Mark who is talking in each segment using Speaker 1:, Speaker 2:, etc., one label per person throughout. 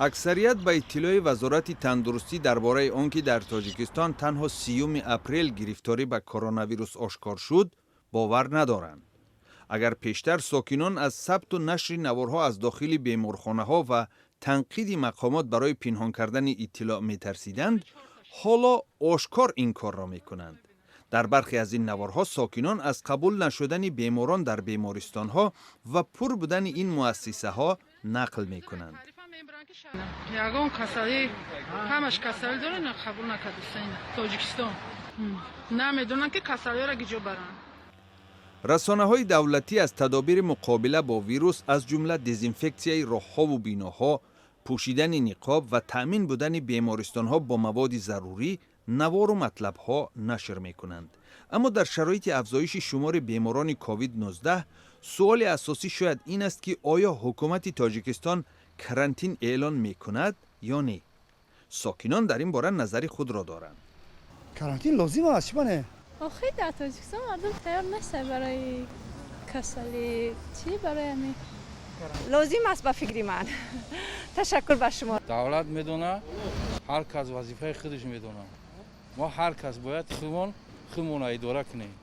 Speaker 1: اکثریت به اطلاع وزارت تندرستی درباره آنکه در تاجیکستان تنها 30 اپریل گرفتاری به کرونا ویروس آشکار شد باور ندارند. اگر پیشتر ساکنان از ثبت و نشر نوارها از داخل بیمارخانه‌ها و تنقید مقامات برای پنهان کردن اطلاع می‌ترسیدند، حالا آشکار این کار را می‌کنند. در برخی از این نوارها ساکنان از قبول نشدن بیماران در بیمارستان‌ها و پر بودن این مؤسسه‌ها نقل می‌کنند.
Speaker 2: یگان کسایی همش کسایی داره نه قبول نکرده تاجیکستان نمیدونن که کسایی را گیجو برن.
Speaker 1: رسانه‌های دولتی از تدابیر مقابله با ویروس از جمله دزینفکسیای راه‌ها و بیناها، پوشیدن نقاب و تأمین بودن بیمارستان‌ها با مواد ضروری نوار و مطلب‌ها نشر می‌کنند. اما در شرایط افزایش شمار بیماران کووید 19 سوال اساسی شاید این است که آیا حکومت تاجیکستان کرانتین اعلان می‌کند یا نه؟ ساکنان در این باره نظری خود را دارند.
Speaker 3: کرانتین لازم است چونه؟
Speaker 4: آخه در تاجیکستان مردم تیار نیست برای کسلی چی برای همین
Speaker 5: لازم است به فکری من. تشکر به شما.
Speaker 6: دولت میدونه، هر کس وظیفه خودش میدونه. ما هر کس باید خودمون اداره کنیم.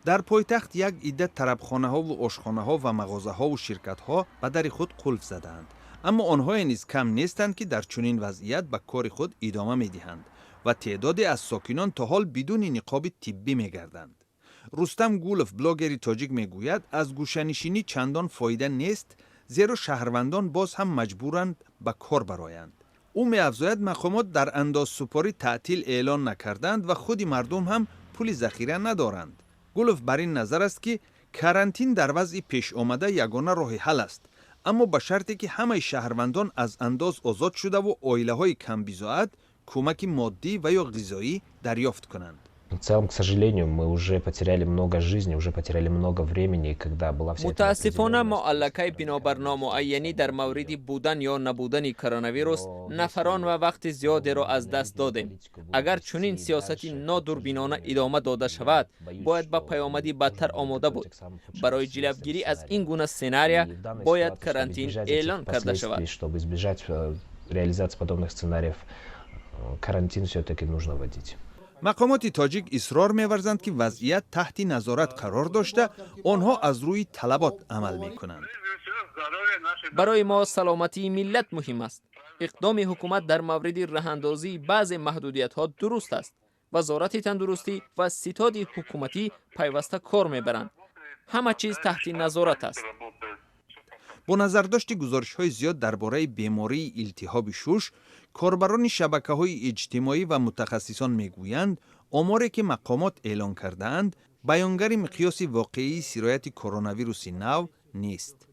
Speaker 1: در پایتخت یک عده طربخانه‌ها و آشخانه‌ها و مغازه‌ها و شرکت‌ها به در خود قلف زدند. اما آنها نیز کم نیستند که در چنین وضعیت به کار خود ادامه می‌دهند و تعدادی از ساکنان تا حال بدون نقاب طبی می‌گردند. رستم گولف بلاگری تاجیک میگوید از گوشه‌نشینی چندان فایده نیست، زیرا شهروندان باز هم مجبورند به کار برآیند. او می‌افزاید مقامات در اندازه‌سپاری تعطیل اعلان نکردند و خود مردم هم پول ذخیره ندارند. گولف بر این نظر است که کرانتین در وضع پیش آمده یگانه راه حل است، اما به شرطی که همه شهروندان از انداز آزاد شده و عائله‌های کم بی‌زائد کمک مادی و یا غذایی دریافت کنند.
Speaker 7: В целом, к сожалению, мы уже потеряли много жизней, уже потеряли много времени, когда была вся эта
Speaker 8: متاسفانه معلقه بنابر نامعینی در مورد بودن یا نبودن کرونا ویروس نفران و وقت زیادی را از دست دادیم. اگر چنین سیاستی نادوربینانه ادامه داده شود، باید به پیامدی بدتر آماده بود. برای جلوگیری از این گونه سناریو باید کرانتین اعلان کرده شود.
Speaker 7: Чтобы избежать реализации подобных сценариев, карантин все-таки нужно вводить.
Speaker 1: مقامات تاجیک اصرار می‌ورزند که وضعیت تحت نظارت قرار داشته آنها از روی طلبات عمل می‌کنند.
Speaker 8: برای ما سلامتی ملت مهم است. اقدام حکومت در مورد راه‌اندازی بعضی محدودیت‌ها درست است. وزارت تندرستی و ستاد حکومتی پیوسته کار می‌برند. همه چیز تحت نظارت است.
Speaker 1: با نظر داشت گزارش‌های زیاد درباره بیماری التهاب شش، کاربران شبکه‌های اجتماعی و متخصصان میگویند آماری که مقامات اعلان کردند بیانگر مقیاس واقعی سرایت کرونا ویروس نو نیست.